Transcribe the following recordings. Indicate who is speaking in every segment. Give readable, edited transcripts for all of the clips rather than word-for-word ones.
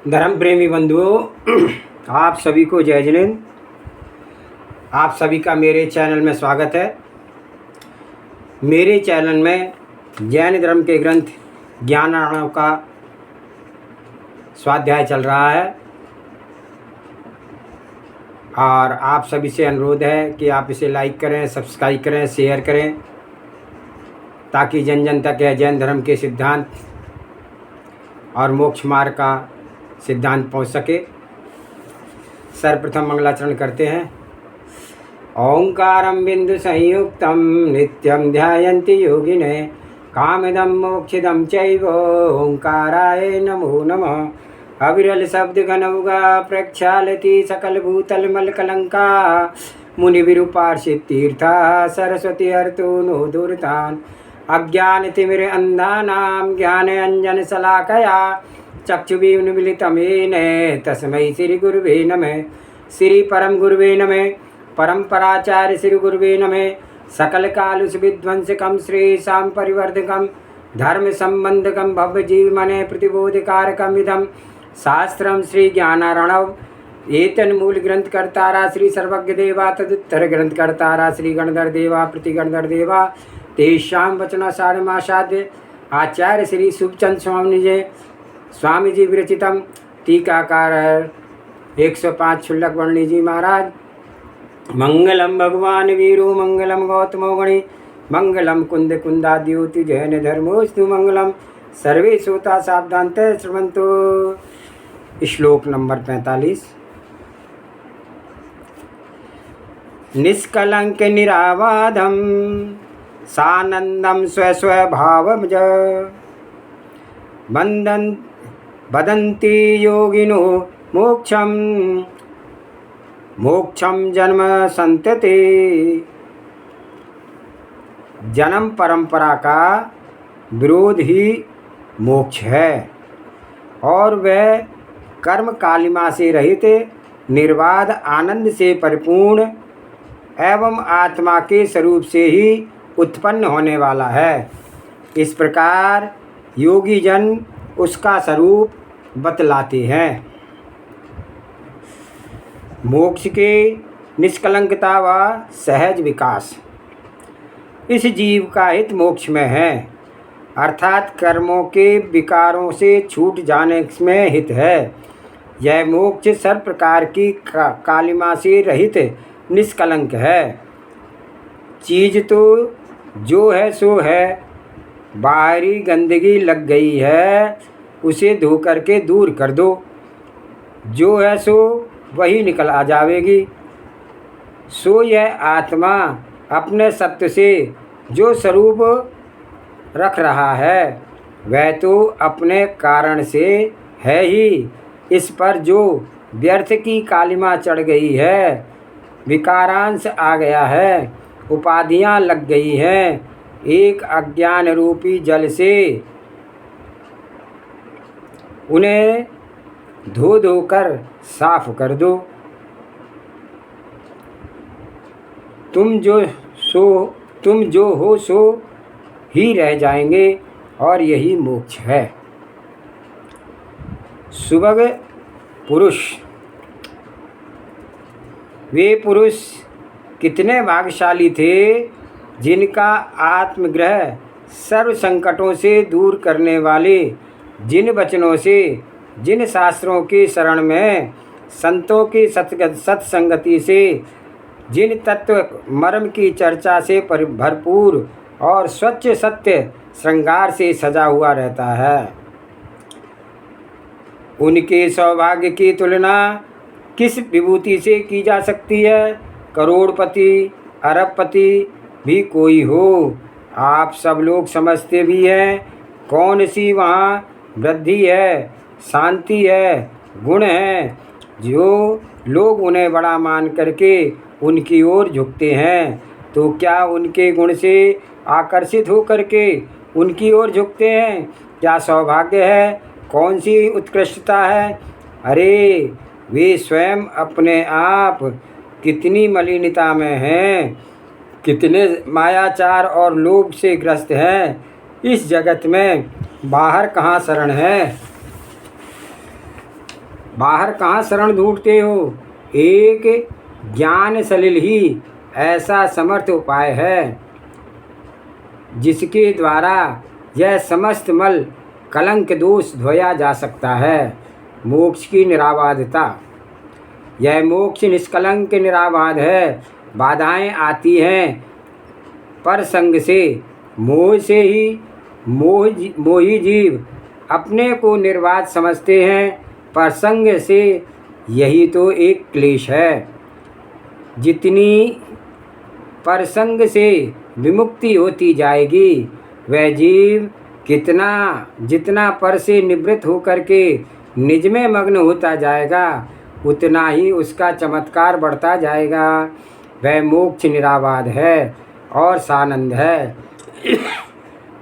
Speaker 1: धर्म प्रेमी बंधुओं, आप सभी को जय जिनेंद्र। आप सभी का मेरे चैनल में स्वागत है। मेरे चैनल में जैन धर्म के ग्रंथ ज्ञानार्णव का स्वाध्याय चल रहा है और आप सभी से अनुरोध है कि आप इसे लाइक करें, सब्सक्राइब करें, शेयर करें ताकि जन जन तक यह जैन धर्म के सिद्धांत और मोक्ष मार्ग का सिद्धांत पहुंच सके। सर्वप्रथम मंगलाचरण करते हैं। ओंकारं बिंदु संयुक्तं नित्यं ध्यायन्ति योगिने कामदं मोक्षदं चैव ओंकाराय नमो नमः। अविरल शब्द घनौगा प्रक्षालति सकल भूतल मल कलंका मुनि विरूपार्षित तीर्था सरस्वती हर्तो नो दुर्तान् अज्ञान तिमिर अंधानां ज्ञान अंजन शलाकया चक्षुर्मिलितं येन तस्मै श्री गुरुवे नमः। श्री परम गुरुवे नमः। परंपराचार्य श्री गुरुवे नमः। सकल कालुष विध्वंसकं श्री शाम परिवर्धकं धर्म संबंधकं भव्य जीवमने प्रतिबोधकारकम् इदं शास्त्रं श्री ज्ञानार्णव। एतन मूल ग्रंथ कर्तारा श्री सर्वज्ञ देवा तदुत्तर ग्रंथ कर्तारा श्री गणधर देवा प्रतिगणधर देवा तेषां वचनासारमासाद्य आचार्य श्री शुभचंद स्वामी जी विरचितम टीकाकार 105 क्षुल्लक वर्णी जी महाराज। मंगलम भगवान वीरो मंगलम गौतमो गणि मंगलम कुंद कुंदाद्योति जैन धर्मोस्तु मंगलम सर्वे श्रोता सावधानते श्रवन्तु। श्लोक नंबर 45। निष्कलंक निरावाधम सानंदम स्वस्वभावज बंधन वदन्ति योगिनो मोक्षं मोक्षं जन्म संतते। जन्म परंपरा का विरोध ही मोक्ष है और वह कर्म कालिमा से रहित निर्बाध आनंद से परिपूर्ण एवं आत्मा के स्वरूप से ही उत्पन्न होने वाला है। इस प्रकार योगी जन उसका स्वरूप बतलाते हैं। मोक्ष के निष्कलंकता व सहज विकास इस जीव का हित मोक्ष में है, अर्थात कर्मों के विकारों से छूट जाने में हित है। यह मोक्ष सर्व प्रकार की कालिमा से रहित निष्कलंक है। चीज तो जो है सो है, बाहरी गंदगी लग गई है उसे धो करके दूर कर दो, जो है सो वही निकल आ जावेगी। सो यह आत्मा अपने सत्य से जो स्वरूप रख रहा है वह तो अपने कारण से है ही। इस पर जो व्यर्थ की कालिमा चढ़ गई है, विकारांश आ गया है, उपाधियां लग गई हैं, एक अज्ञान रूपी जल से उन्हें धो धो कर साफ कर दो। तुम जो हो सो ही रह जाएंगे और यही मोक्ष है। सुभग पुरुष। वे पुरुष कितने भाग्यशाली थे जिनका आत्मग्रह सर्व संकटों से दूर करने वाले जिन वचनों से, जिन शास्त्रों की शरण में, संतों की सत्संगति से, जिन तत्व मर्म की चर्चा से भरपूर और स्वच्छ सत्य श्रृंगार से सजा हुआ रहता है, उनके सौभाग्य की तुलना किस विभूति से की जा सकती है? करोड़पति अरबपति भी कोई हो, आप सब लोग समझते भी हैं कौन सी वहाँ वृद्धि है, शांति है, गुण है, जो लोग उन्हें बड़ा मान करके उनकी ओर झुकते हैं। तो क्या उनके गुण से आकर्षित हो करके उनकी ओर झुकते हैं? क्या सौभाग्य है? कौन सी उत्कृष्टता है? अरे वे स्वयं अपने आप कितनी मलिनता में हैं, कितने मायाचार और लोभ से ग्रस्त हैं। इस जगत में बाहर कहाँ शरण है? बाहर कहाँ शरण ढूंढते हो? एक ज्ञान सलिल ही ऐसा समर्थ उपाय है जिसके द्वारा यह समस्त मल कलंक दोष धोया जा सकता है। मोक्ष की निराबाधता। यह मोक्ष निष्कलंक निराबाध है। बाधाएं आती हैं पर संग से, मोह से ही मोही जीव अपने को निर्बाध समझते हैं, पर संग से यही तो एक क्लेश है। जितनी परसंग से विमुक्ति होती जाएगी, वह जीव जितना पर से निवृत्त होकर के निज में मग्न होता जाएगा, उतना ही उसका चमत्कार बढ़ता जाएगा। वह मोक्ष निराबाध है और सानंद है,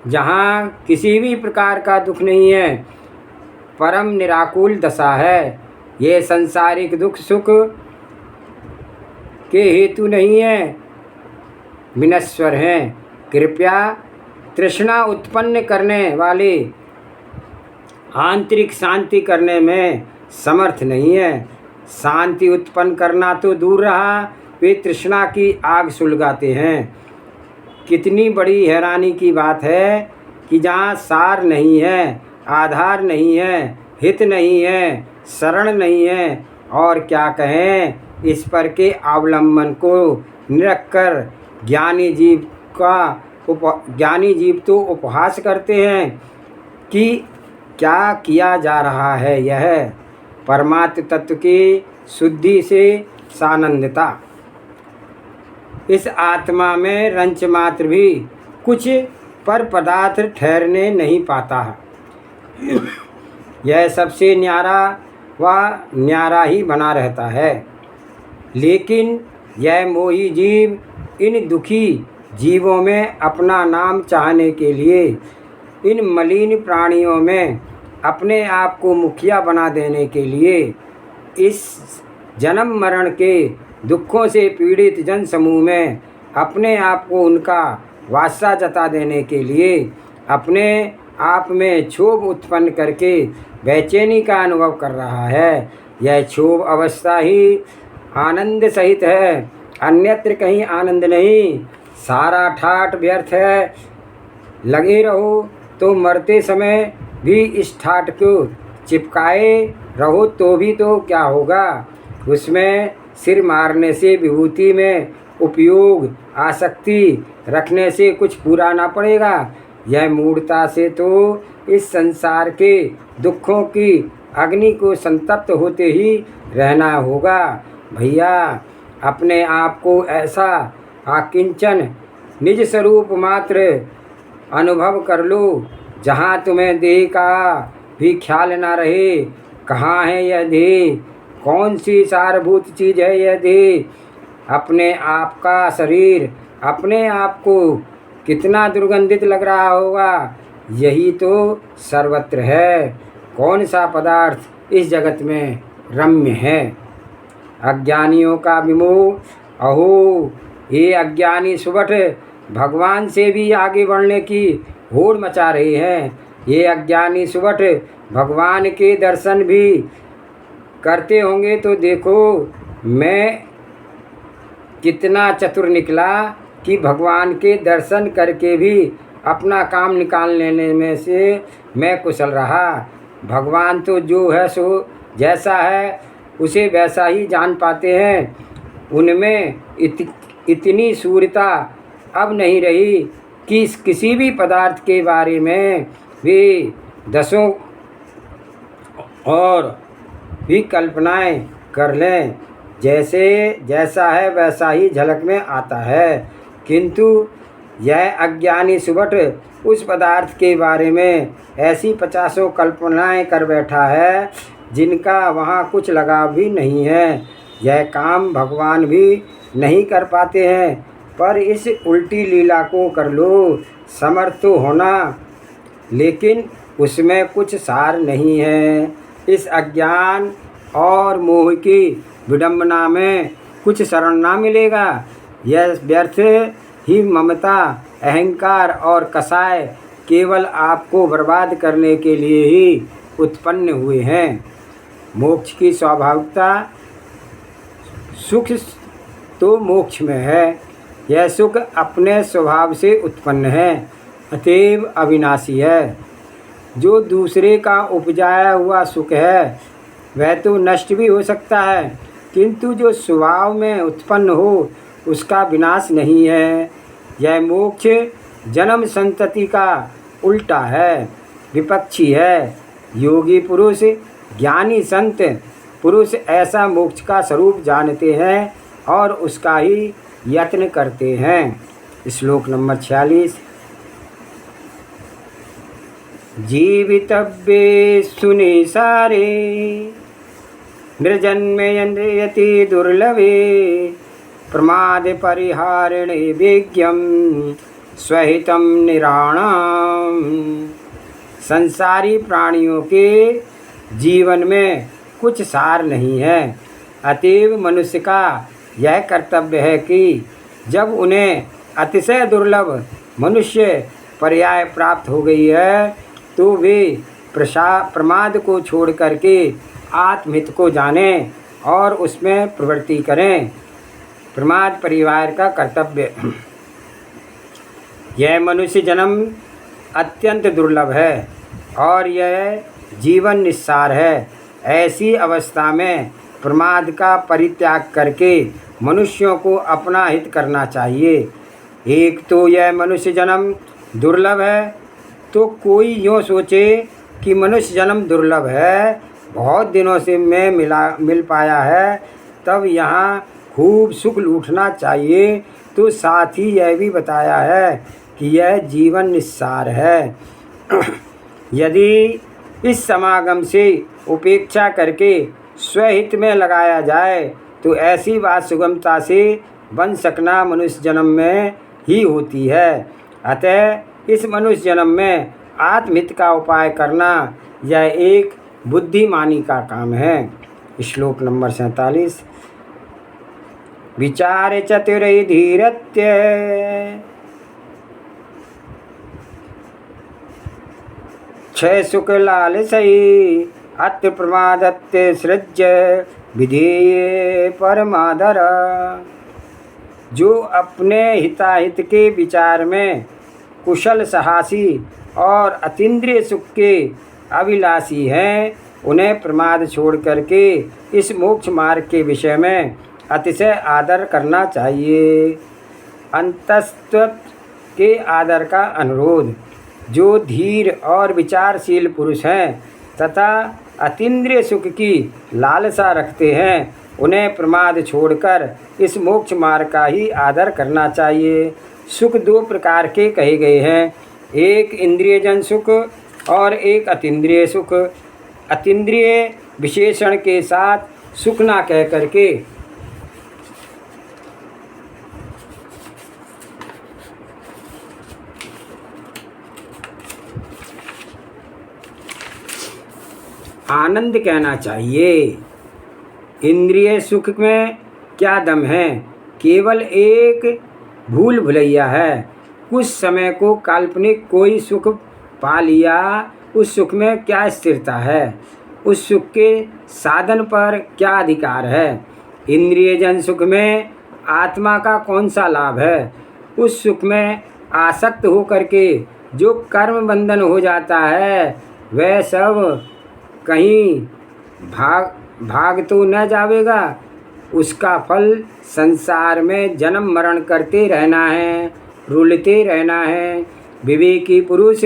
Speaker 1: जहाँ किसी भी प्रकार का दुख नहीं है, परम निराकुल दशा है। ये सांसारिक दुख सुख के हेतु नहीं है, विनश्वर हैं। कृपया तृष्णा उत्पन्न करने वाले आंतरिक शांति करने में समर्थ नहीं है। शांति उत्पन्न करना तो दूर रहा, वे तृष्णा की आग सुलगाते हैं। कितनी बड़ी हैरानी की बात है कि जहाँ सार नहीं है, आधार नहीं है, हित नहीं है, शरण नहीं है, और क्या कहें, इस पर के अवलंबन को निरख कर ज्ञानी जीव तो उपहास करते हैं कि क्या किया जा रहा है। यह परमात्म तत्व की शुद्धि से सानंदता। इस आत्मा में रंच मात्र भी कुछ पर पदार्थ ठहरने नहीं पाता। यह सबसे न्यारा व न्यारा ही बना रहता है। लेकिन यह मोही जीव इन दुखी जीवों में अपना नाम चाहने के लिए, इन मलिन प्राणियों में अपने आप को मुखिया बना देने के लिए, इस जन्म मरण के दुखों से पीड़ित जन समूह में अपने आप को उनका वास्ता जता देने के लिए, अपने आप में क्षोभ उत्पन्न करके बेचैनी का अनुभव कर रहा है। यह क्षोभ अवस्था ही आनंद सहित है, अन्यत्र कहीं आनंद नहीं। सारा ठाठ व्यर्थ है। लगे रहो तो मरते समय भी इस ठाठ को चिपकाए रहो तो भी तो क्या होगा। उसमें सिर मारने से विभूति में उपयोग आसक्ति रखने से कुछ पूरा ना पड़ेगा। यह मूढ़ता से तो इस संसार के दुखों की अग्नि को संतप्त होते ही रहना होगा। भैया, अपने आप को ऐसा आकिंचन निज स्वरूप मात्र अनुभव कर लो, जहाँ तुम्हें देह का भी ख्याल ना रहे। कहाँ है यह देह? कौन सी सारभूत चीज़ है यह देह? अपने आप का शरीर अपने आप को कितना दुर्गंधित लग रहा होगा। यही तो सर्वत्र है। कौन सा पदार्थ इस जगत में रम्य है? अज्ञानियों का विमोह। अहो, ये अज्ञानी सुबह भगवान से भी आगे बढ़ने की होड़ मचा रहे हैं। ये अज्ञानी सुबह भगवान के दर्शन भी करते होंगे तो देखो मैं कितना चतुर निकला कि भगवान के दर्शन करके भी अपना काम निकाल लेने में से मैं कुशल रहा। भगवान तो जो है सो जैसा है उसे वैसा ही जान पाते हैं। उनमें इतनी सूर्यता अब नहीं रही कि किसी भी पदार्थ के बारे में वे दसों और भी कल्पनाएं कर लें। जैसा है वैसा ही झलक में आता है। किंतु यह अज्ञानी सुबट उस पदार्थ के बारे में ऐसी 50 कल्पनाएं कर बैठा है जिनका वहाँ कुछ लगाव भी नहीं है। यह काम भगवान भी नहीं कर पाते हैं, पर इस उल्टी लीला को कर लो। समर्थ तो होना, लेकिन उसमें कुछ सार नहीं है। इस अज्ञान और मोह की विडंबना में कुछ शरण ना मिलेगा। यह व्यर्थ ही ममता, अहंकार और कसाय केवल आपको बर्बाद करने के लिए ही उत्पन्न हुए हैं। मोक्ष की स्वाभाविकता सुख तो मोक्ष में है। यह सुख अपने स्वभाव से उत्पन्न है, अतएव अविनाशी है। जो दूसरे का उपजाया हुआ सुख है वह तो नष्ट भी हो सकता है, किंतु जो स्वभाव में उत्पन्न हो उसका विनाश नहीं है। यह मोक्ष जन्म संतति का उल्टा है, विपक्षी है। योगी पुरुष, ज्ञानी संत पुरुष ऐसा मोक्ष का स्वरूप जानते हैं और उसका ही यत्न करते हैं। श्लोक नंबर 46। जीवितव्ये सुने सारे निर्जन्मयति दुर्लभे प्रमाद परिहारिणे विज्ञम स्वहितम निराणाम। संसारी प्राणियों के जीवन में कुछ सार नहीं है, अतएव मनुष्य का यह कर्तव्य है कि जब उन्हें अतिशय दुर्लभ मनुष्य पर्याय प्राप्त हो गई है तो वे प्रमाद को छोड़ करके आत्महित को जानें और उसमें प्रवृत्ति करें। प्रमाद परिवार का कर्तव्य। यह मनुष्य जन्म अत्यंत दुर्लभ है और यह जीवन निस्सार है। ऐसी अवस्था में प्रमाद का परित्याग करके मनुष्यों को अपना हित करना चाहिए। एक तो यह मनुष्य जन्म दुर्लभ है, तो कोई यूँ सोचे कि मनुष्य जन्म दुर्लभ है, बहुत दिनों से मैं मिल पाया है, तब यहाँ खूब सुख लूटना चाहिए। तो साथ ही यह भी बताया है कि यह जीवन निस्सार है। यदि इस समागम से उपेक्षा करके स्वहित में लगाया जाए तो ऐसी बात सुगमता से बन सकना मनुष्य जन्म में ही होती है। अतः इस मनुष्य जन्म में आत्महित का उपाय करना यह एक बुद्धिमानी का काम है। श्लोक नंबर 47। विचार चतुरै धीरत्य क्षय सुख लालसई अत्र प्रमादत्य सृज्य विधेय परमादर। जो अपने हिताहित के विचार में कुशल साहसी और अतीन्द्रिय सुख के अभिलाषी हैं, उन्हें प्रमाद छोड़ करके इस मोक्ष मार्ग के विषय में अतिशय आदर करना चाहिए। अंतस्तत्व के आदर का अनुरोध। जो धीर और विचारशील पुरुष हैं तथा अतीन्द्रिय सुख की लालसा रखते हैं, उन्हें प्रमाद छोड़कर इस मोक्ष मार्ग का ही आदर करना चाहिए। सुख दो प्रकार के कहे गए हैं, एक इंद्रियजन सुख और एक अतीन्द्रिय सुख। अतीन्द्रिय विशेषण के साथ सुख ना कह करके आनंद कहना चाहिए। इंद्रिय सुख में क्या दम है, केवल एक भूल भुलैया है। कुछ समय को काल्पनिक कोई सुख पा लिया, उस सुख में क्या स्थिरता है, उस सुख के साधन पर क्या अधिकार है। इंद्रियजन सुख में आत्मा का कौन सा लाभ है। उस सुख में आसक्त हो करके जो कर्म बंधन हो जाता है वह सब कहीं भाग तो न जावेगा। उसका फल संसार में जन्म मरण करते रहना है, रुलते रहना है। विवेकी पुरुष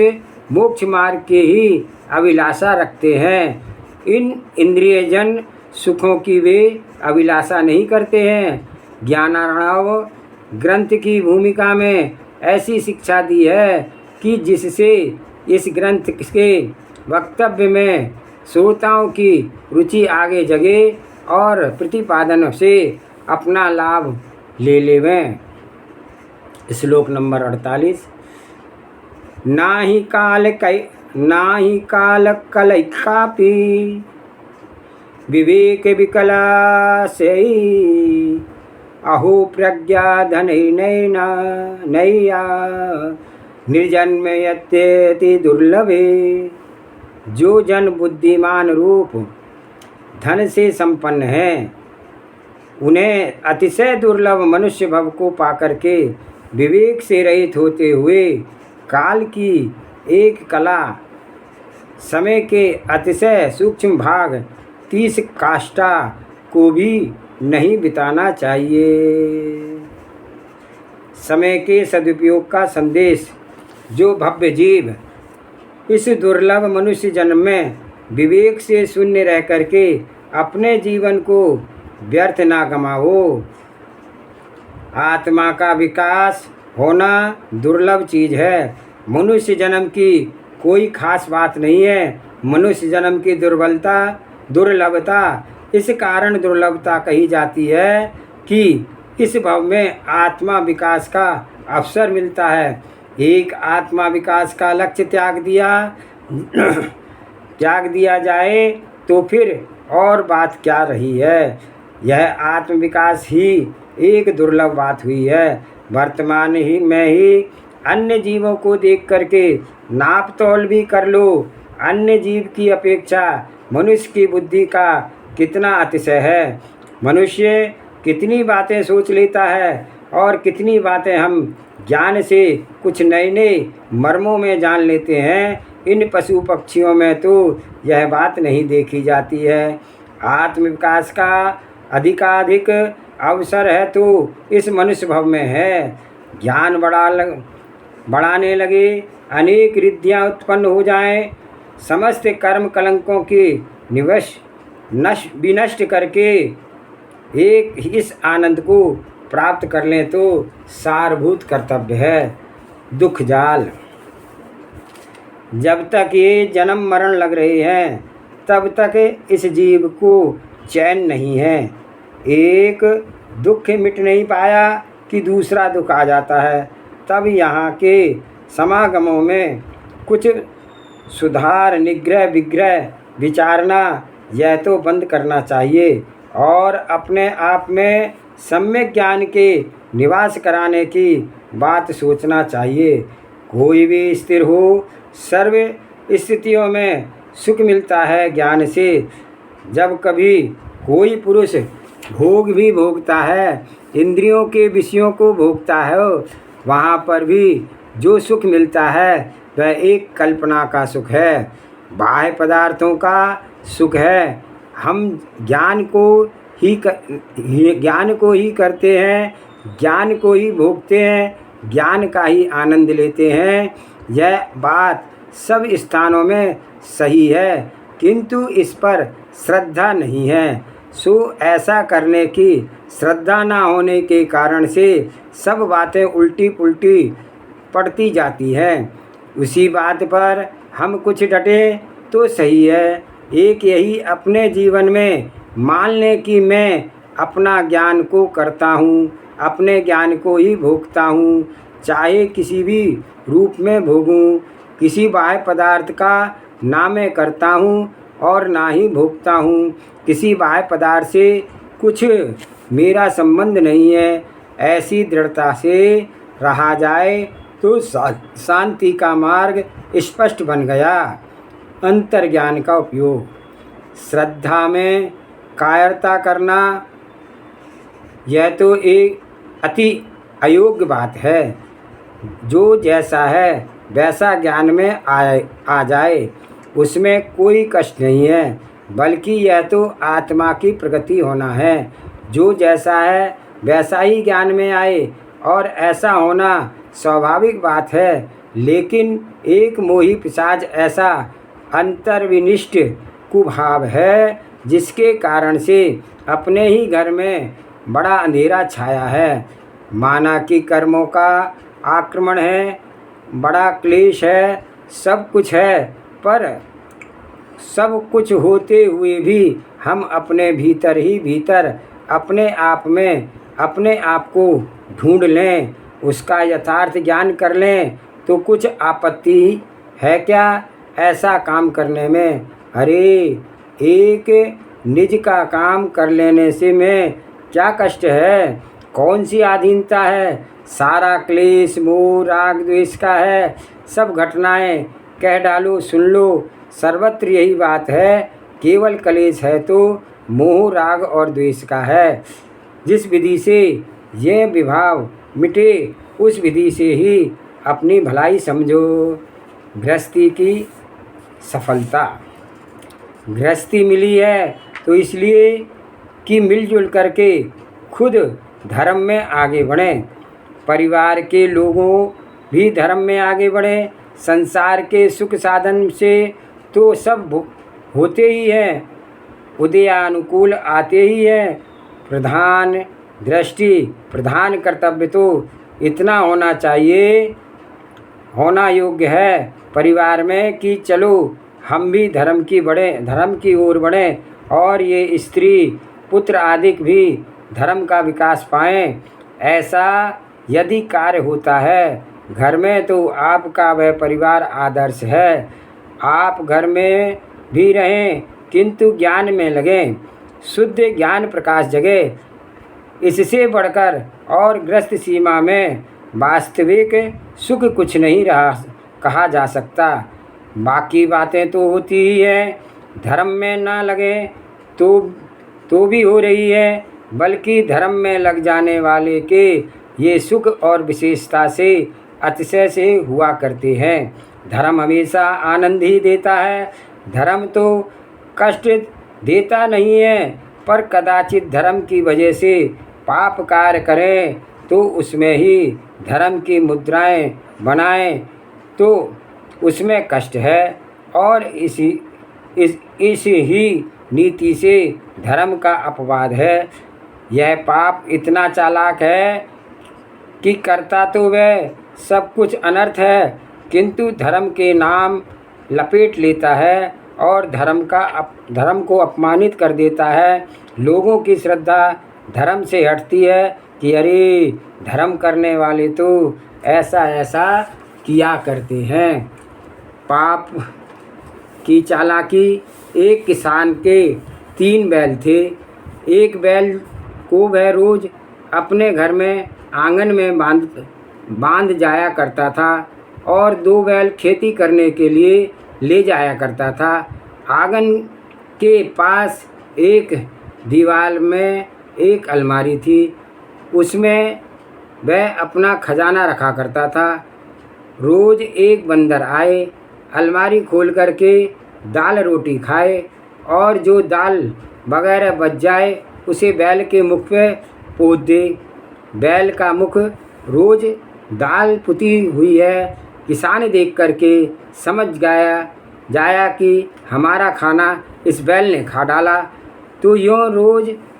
Speaker 1: मोक्ष मार्ग के ही अभिलाषा रखते हैं, इन इंद्रियजन सुखों की वे अभिलाषा नहीं करते हैं। ज्ञानार्णव ग्रंथ की भूमिका में ऐसी शिक्षा दी है कि जिससे इस ग्रंथ के वक्तव्य में श्रोताओं की रुचि आगे जगे और प्रतिपादन से अपना लाभ ले लेवें। श्लोक नंबर 48। ना ही काल कलैकापि विवेक विकला से अहो प्रज्ञा धनैर्नैना नैया निर्जन्मयत्यति दुर्लभे। जो जन बुद्धिमान रूप धन से संपन्न हैं, उन्हें अतिशय दुर्लभ मनुष्य भव को पाकर के विवेक से रहित होते हुए काल की एक कला, समय के अतिशय सूक्ष्म भाग 30 काष्ठा को भी नहीं बिताना चाहिए। समय के सदुपयोग का संदेश। जो भव्य जीव इस दुर्लभ मनुष्य जन्म में विवेक से शून्य रह करके अपने जीवन को व्यर्थ ना गमाओ। आत्मा का विकास होना दुर्लभ चीज़ है। मनुष्य जन्म की कोई खास बात नहीं है। मनुष्य जन्म की दुर्लभता इस कारण दुर्लभता कही जाती है कि इस भव में आत्मा विकास का अवसर मिलता है। एक आत्मा विकास का लक्ष्य त्याग दिया जाए तो फिर और बात क्या रही है। यह आत्म विकास ही एक दुर्लभ बात हुई है। वर्तमान में ही अन्य जीवों को देख करके नाप तोल भी कर लो। अन्य जीव की अपेक्षा मनुष्य की बुद्धि का कितना अतिशय है। मनुष्य कितनी बातें सोच लेता है और कितनी बातें हम ज्ञान से कुछ नए नए मर्मों में जान लेते हैं। इन पशु पक्षियों में तो यह बात नहीं देखी जाती है। आत्म विकास का अधिकाधिक अवसर है तो इस मनुष्य भव में है। ज्ञान बढ़ाने लगे, अनेक रिद्धियाँ उत्पन्न हो जाएं, समस्त कर्म कलंकों की विनष्ट करके एक इस आनंद को प्राप्त कर लें तो सारभूत कर्तव्य है। दुख जाल। जब तक ये जन्म मरण लग रहे हैं तब तक इस जीव को चैन नहीं है। एक दुख मिट नहीं पाया कि दूसरा दुख आ जाता है। तब यहाँ के समागमों में कुछ सुधार, निग्रह, विग्रह, विचारना यह तो बंद करना चाहिए और अपने आप में सम्यक ज्ञान के निवास कराने की बात सोचना चाहिए। कोई भी स्थिर हो, सर्व स्थितियों में सुख मिलता है ज्ञान से। जब कभी कोई पुरुष भोग भी भोगता है, इंद्रियों के विषयों को भोगता है, वहाँ पर भी जो सुख मिलता है वह एक कल्पना का सुख है, बाह्य पदार्थों का सुख है। हम ज्ञान को ही करते हैं, ज्ञान को ही भोगते हैं, ज्ञान का ही आनंद लेते हैं। यह बात सब स्थानों में सही है, किंतु इस पर श्रद्धा नहीं है। सो ऐसा करने की श्रद्धा न होने के कारण से सब बातें उल्टी पुल्टी पड़ती जाती हैं। उसी बात पर हम कुछ डटे तो सही है। एक यही अपने जीवन में मान लें कि मैं अपना ज्ञान को करता हूँ, अपने ज्ञान को ही भोगता हूँ, चाहे किसी भी रूप में भोगूँ। किसी बाह्य पदार्थ का ना मैं करता हूँ और ना ही भोगता हूँ। किसी बाह्य पदार्थ से कुछ मेरा संबंध नहीं है। ऐसी दृढ़ता से रहा जाए तो शांति का मार्ग स्पष्ट बन गया। अंतर्ज्ञान का उपयोग। श्रद्धा में कायरता करना यह तो एक अति अयोग्य बात है। जो जैसा है वैसा ज्ञान में आ जाए, उसमें कोई कष्ट नहीं है, बल्कि यह तो आत्मा की प्रगति होना है। जो जैसा है वैसा ही ज्ञान में आए और ऐसा होना स्वाभाविक बात है। लेकिन एक मोही पिशाच ऐसा अंतर्विनिष्ट कुभाव है जिसके कारण से अपने ही घर में बड़ा अंधेरा छाया है। माना कि कर्मों का आक्रमण है, बड़ा क्लेश है, सब कुछ है, पर सब कुछ होते हुए भी हम अपने भीतर ही भीतर अपने आप में अपने आप को ढूंढ लें, उसका यथार्थ ज्ञान कर लें तो कुछ आपत्ति है क्या ऐसा काम करने में। अरे एक निज का काम कर लेने से में क्या कष्ट है, कौन सी अधीनता है। सारा क्लेश मोह राग द्वेष का है। सब घटनाएं कह डालो, सुन लो, सर्वत्र यही बात है केवल क्लेश है तो मोह राग और द्वेष का है। जिस विधि से ये विभाव मिटे उस विधि से ही अपनी भलाई समझो। गृहस्थी की सफलता। गृहस्थी मिली है तो इसलिए कि मिलजुल करके खुद धर्म में आगे बढ़ें, परिवार के लोगों भी धर्म में आगे बढ़ें। संसार के सुख साधन से तो सब होते ही हैं, उदयानुकूल आते ही हैं। प्रधान दृष्टि, प्रधान कर्तव्य तो इतना होना चाहिए, होना योग्य है परिवार में कि चलो हम भी धर्म की ओर बढ़ें और ये स्त्री पुत्र आदि भी धर्म का विकास पाएं। ऐसा यदि कार्य होता है घर में तो आपका वह परिवार आदर्श है। आप घर में भी रहें किंतु ज्ञान में लगें, शुद्ध ज्ञान प्रकाश जगे। इससे बढ़कर और ग्रस्त सीमा में वास्तविक सुख कुछ नहीं रहा कहा जा सकता। बाकी बातें तो होती ही हैं, धर्म में ना लगे तो भी हो रही है, बल्कि धर्म में लग जाने वाले के ये सुख और विशेषता से अतिशय से हुआ करते हैं। धर्म हमेशा आनंद ही देता है, धर्म तो कष्ट देता नहीं है। पर कदाचित धर्म की वजह से पाप कार्य करें तो उसमें ही धर्म की मुद्राएं बनाएं तो उसमें कष्ट है। और इस ही नीति से धर्म का अपवाद है। यह पाप इतना चालाक है कि करता तो वह सब कुछ अनर्थ है किंतु धर्म के नाम लपेट लेता है और धर्म को अपमानित कर देता है। लोगों की श्रद्धा धर्म से हटती है कि अरे धर्म करने वाले तो ऐसा ऐसा किया करते हैं। पाप की चालाकी। एक किसान के 3 बैल थे। एक बैल को वह रोज़ अपने घर में आंगन में बांध जाया करता था और 2 बैल खेती करने के लिए ले जाया करता था। आंगन के पास एक दीवार में एक अलमारी थी, उसमें वह अपना खजाना रखा करता था। रोज़ एक बंदर आए, अलमारी खोल करके दाल रोटी खाए और जो दाल वगैरह बच जाए उसे बैल के मुख पे पोंछ दे। बैल का मुख रोज़ दाल पुती हुई है। किसान देख करके समझ जाया कि हमारा खाना इस बैल ने खा डाला, तो यूँ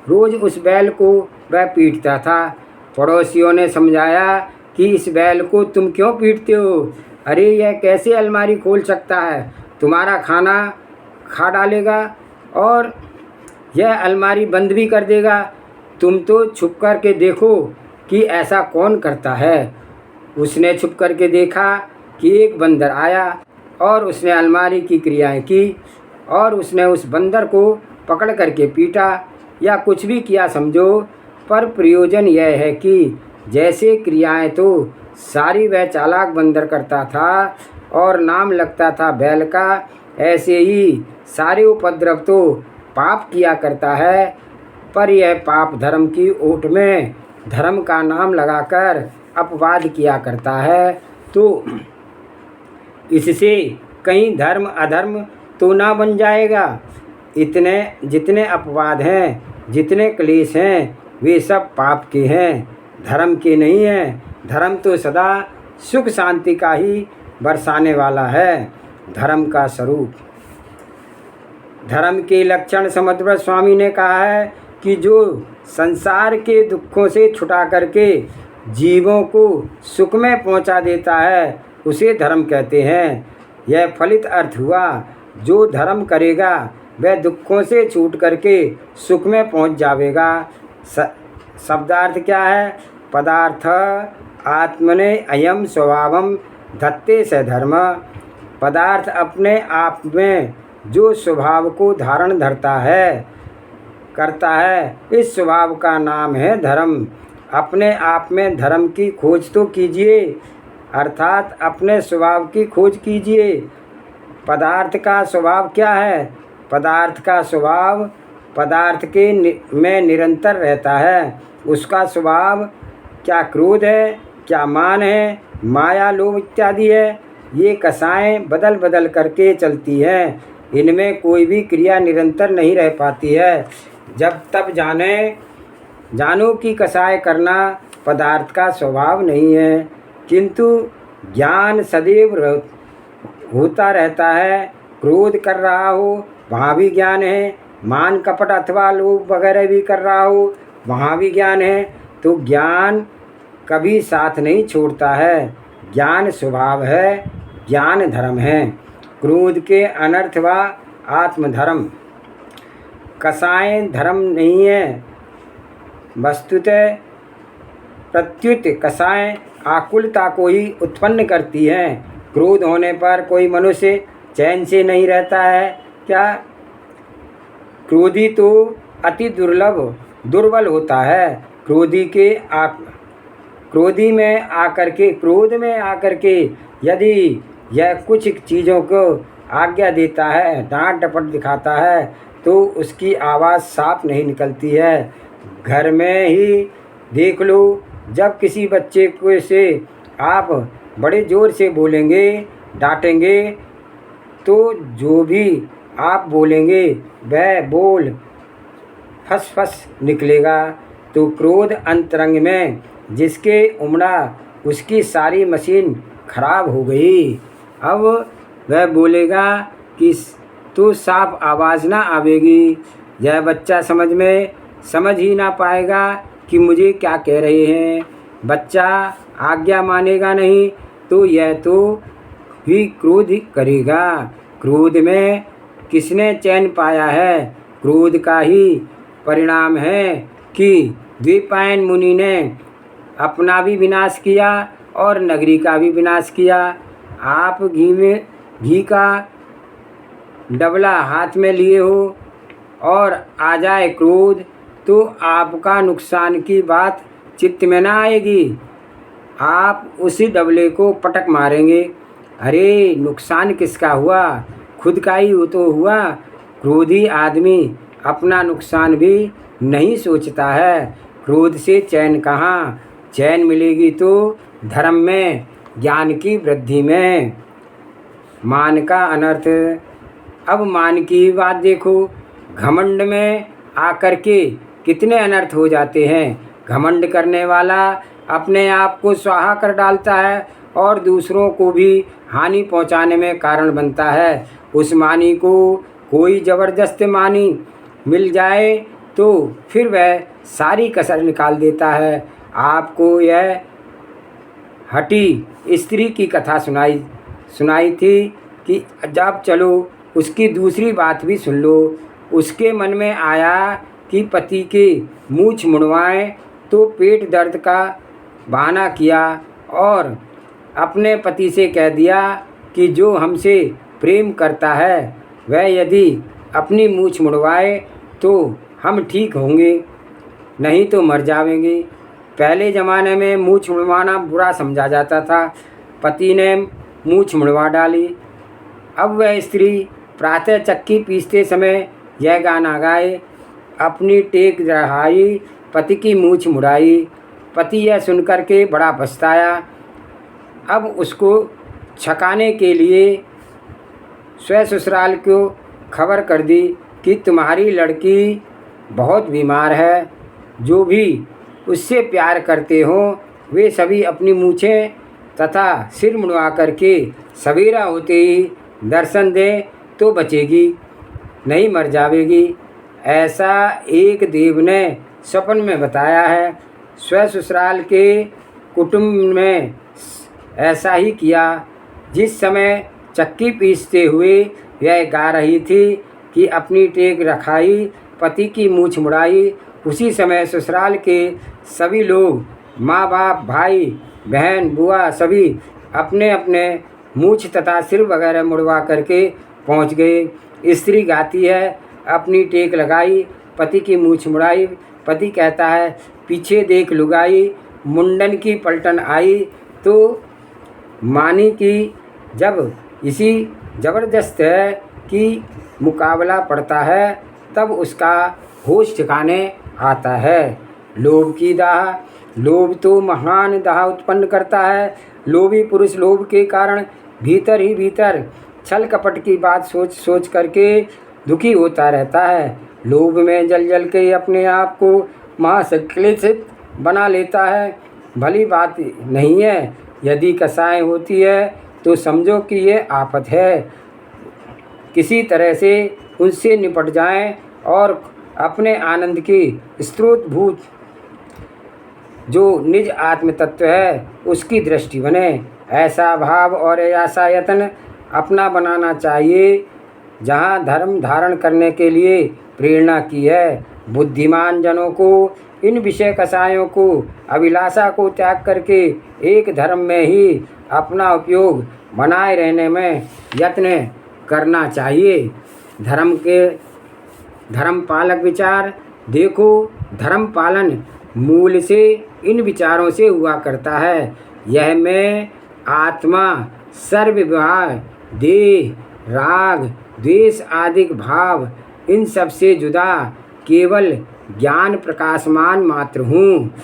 Speaker 1: रोज़ उस बैल को वह पीटता था। पड़ोसियों ने समझाया कि इस बैल को तुम क्यों पीटते हो? अरे यह कैसे अलमारी खोल सकता है, तुम्हारा खाना खा डालेगा और यह अलमारी बंद भी कर देगा। तुम तो छुप कर के देखो कि ऐसा कौन करता है। उसने छुप कर के देखा कि एक बंदर आया और उसने अलमारी की क्रियाएं की और उसने उस बंदर को पकड़ करके पीटा या कुछ भी किया समझो, पर प्रयोजन यह है कि जैसे क्रियाएं तो सारी वह चालाक बंदर करता था और नाम लगता था बैल का, ऐसे ही सारे उपद्रव तो पाप किया करता है। पर यह पाप धर्म की ओट में धर्म का नाम लगाकर अपवाद किया करता है, तो इससे कहीं धर्म अधर्म तो ना बन जाएगा। जितने अपवाद हैं, जितने क्लेश हैं, वे सब पाप के हैं, धर्म के नहीं हैं। धर्म तो सदा सुख शांति का ही बरसाने वाला है, धर्म का स्वरूप। धर्म के लक्षण समुद्र स्वामी ने कहा है कि जो संसार के दुखों से छुटा करके जीवों को सुख में पहुंचा देता है उसे धर्म कहते हैं। यह फलित अर्थ हुआ। जो धर्म करेगा वह दुखों से छूट करके सुख में पहुंच जावेगा। शब्दार्थ क्या है? पदार्थ आत्मने अयम स्वभावम धत्ते स धर्म। पदार्थ अपने आप में जो स्वभाव को धारण करता है, इस स्वभाव का नाम है धर्म। अपने आप में धर्म की खोज तो कीजिए, अर्थात अपने स्वभाव की खोज कीजिए। पदार्थ का स्वभाव क्या है? पदार्थ का स्वभाव पदार्थ में निरंतर रहता है। उसका स्वभाव क्या क्रोध है, क्या मान है, माया लोभ इत्यादि है। ये कसाएं बदल बदल करके चलती हैं। इनमें कोई भी क्रिया निरंतर नहीं रह पाती है। जब तब जानो कि कसाय करना पदार्थ का स्वभाव नहीं है, किंतु ज्ञान सदैव होता रहता है। क्रोध कर रहा हो वहाँ भी ज्ञान है, मान कपट अथवा लोभ वगैरह भी कर रहा हो वहाँ भी ज्ञान है। तो ज्ञान कभी साथ नहीं छोड़ता है। ज्ञान स्वभाव है, ज्ञान धर्म है। क्रोध के अनर्थ व आत्मधर्म। कसाएं धर्म नहीं है, वस्तुतः प्रत्युत कसाएं आकुलता को ही उत्पन्न करती हैं। क्रोध होने पर कोई मनुष्य चैन से नहीं रहता है क्या? क्रोधी तो अति दुर्बल होता है। क्रोध में आकर के यदि यह कुछ चीज़ों को आज्ञा देता है, डांट डपट दिखाता है, तो उसकी आवाज़ साफ नहीं निकलती है। घर में ही देख लो, जब किसी बच्चे को से आप बड़े ज़ोर से बोलेंगे, डांटेंगे, तो जो भी आप बोलेंगे वह बोल फस फस निकलेगा। तो क्रोध अंतरंग में जिसके उमड़ा उसकी सारी मशीन खराब हो गई। अब वह बोलेगा कि तो साफ आवाज़ ना आवेगी। यह बच्चा समझ ही ना पाएगा कि मुझे क्या कह रहे हैं। बच्चा आज्ञा मानेगा नहीं तो यह तो ही क्रोध करेगा। क्रोध में किसने चैन पाया है? क्रोध का ही परिणाम है कि द्विपायन मुनि ने अपना भी विनाश किया और नगरी का भी विनाश किया। आप घी का डबला हाथ में लिए हो और आ जाए क्रोध, तो आपका नुकसान की बात चित्त में ना आएगी। आप उसी डबले को पटक मारेंगे। अरे नुकसान किसका हुआ? खुद का ही तो हुआ। क्रोधी आदमी अपना नुकसान भी नहीं सोचता है। क्रोध से चैन कहाँ? चैन मिलेगी तो धर्म में, ज्ञान की वृद्धि में। मान का अनर्थ। अब मान की बात देखो। घमंड में आकर के कितने अनर्थ हो जाते हैं। घमंड करने वाला अपने आप को स्वाहा कर डालता है और दूसरों को भी हानि पहुंचाने में कारण बनता है। उस मानी को कोई ज़बरदस्त मानी मिल जाए तो फिर वह सारी कसर निकाल देता है। आपको यह हठी स्त्री की कथा सुनाई थी कि जब चलो उसकी दूसरी बात भी सुन लो। उसके मन में आया कि पति के मूछ मुड़वाएं, तो पेट दर्द का बहाना किया और अपने पति से कह दिया कि जो हमसे प्रेम करता है वह यदि अपनी मूछ मुड़वाए तो हम ठीक होंगे, नहीं तो मर जाएंगे। पहले ज़माने में मूछ मुड़वाना बुरा समझा जाता था। पति ने मूछ मुड़वा डाली। अब वह स्त्री प्रातः चक्की पीसते समय यह गाना गाए, अपनी टेक रहाई, पति की मूछ मुड़ाई। पति यह सुनकर के बड़ा पछताया। अब उसको छकाने के लिए स्वयं ससुराल को खबर कर दी कि तुम्हारी लड़की बहुत बीमार है। जो भी उससे प्यार करते हो वे सभी अपनी मूछें तथा सिर मुड़वा करके सवेरा होते ही दर्शन दें तो बचेगी, नहीं मर जाएगी। ऐसा एक देव ने स्वप्न में बताया है। स्वयं ससुराल के कुटुंब में ऐसा ही किया। जिस समय चक्की पीसते हुए यह गा रही थी कि अपनी टेक रखाई, पति की मूछ मुड़ाई, उसी समय ससुराल के सभी लोग, माँ बाप, भाई बहन, बुआ, सभी अपने अपने मूछ तथा सिर वगैरह मुड़वा करके पहुँच गए। स्त्री गाती है, अपनी टेक लगाई, पति की मूछ मुड़ाई। पति कहता है, पीछे देख लुगाई, मुंडन की पलटन आई। तो मानी कि जब इसी ज़बरदस्त है की मुकाबला पड़ता है तब उसका होश ठिकाने आता है। लोभ की दाह, लोभ तो महान दाह उत्पन्न करता है। लोभी पुरुष लोभ के कारण भीतर ही भीतर छल कपट की बात सोच सोच करके दुखी होता रहता है। लोभ में जल जल के अपने आप को महासक्लेशित बना लेता है। भली बात नहीं है। यदि कसाय होती है तो समझो कि ये आफत है। किसी तरह से उनसे निपट जाएं और अपने आनंद की स्रोतभूत जो निज आत्म तत्व है उसकी दृष्टि बने। ऐसा भाव और ऐसा यत्न अपना बनाना चाहिए जहाँ धर्म धारण करने के लिए प्रेरणा की है। बुद्धिमान जनों को इन विषय कसायों को अभिलाषा को त्याग करके एक धर्म में ही अपना उपयोग बनाए रहने में यत्न करना चाहिए। धर्म पालक विचार देखो, धर्म पालन मूल से इन विचारों से हुआ करता है। यह मैं, आत्मा, सर्व विभाग, देह, राग, द्वेष आदि भाव, इन सब से जुदा केवल ज्ञान प्रकाशमान मात्र हूँ।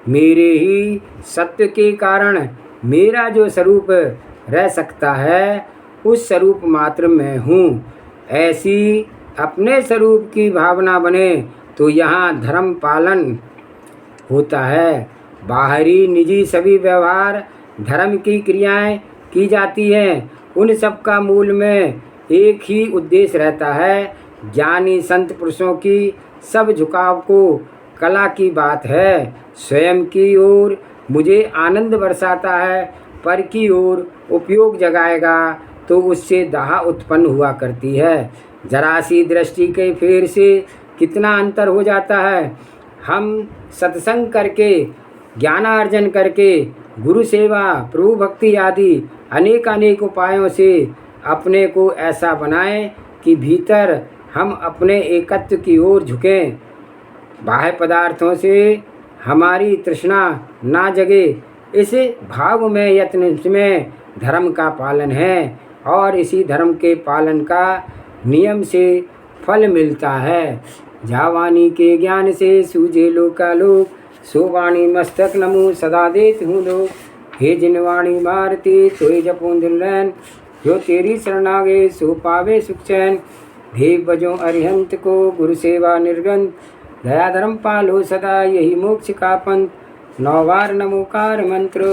Speaker 1: मेरे ही सत्य के कारण मेरा जो स्वरूप रह सकता है उस स्वरूप मात्र मैं हूँ। ऐसी अपने स्वरूप की भावना बने तो यहाँ धर्म पालन होता है। बाहरी निजी सभी व्यवहार धर्म की क्रियाएं की जाती हैं। उन सब का मूल में एक ही उद्देश्य रहता है। ज्ञानी संत पुरुषों की सब झुकाव को कला की बात है। स्वयं की ओर मुझे आनंद बरसाता है, पर की ओर उपयोग जगाएगा तो उससे दाह उत्पन्न हुआ करती है। जरा सी दृष्टि के फेर से कितना अंतर हो जाता है। हम सत्संग करके, ज्ञानार्जन करके, गुरु सेवा, प्रभु भक्ति आदि अनेक उपायों से अपने को ऐसा बनाएं कि भीतर हम अपने एकत्व की ओर झुकें। बाह्य पदार्थों से हमारी तृष्णा ना जगे, इस भाव में यत्न में धर्म का पालन है और इसी धर्म के पालन का नियम से फल मिलता है। जावानी के ज्ञान से सूझे लोकालोक, सो वाणी मस्तक नमो सदा देत हूँ लोग। हे जिन वाणी भारती सोई जपो दिलैन, जो तेरी शरणागे सो पावे सुख चैन। देव बजो अरिहंत को गुरु सेवा निर्गंत, दया धर्म पालो सदा यही मोक्ष का पंथ। 9 बार नमोकार मंत्र।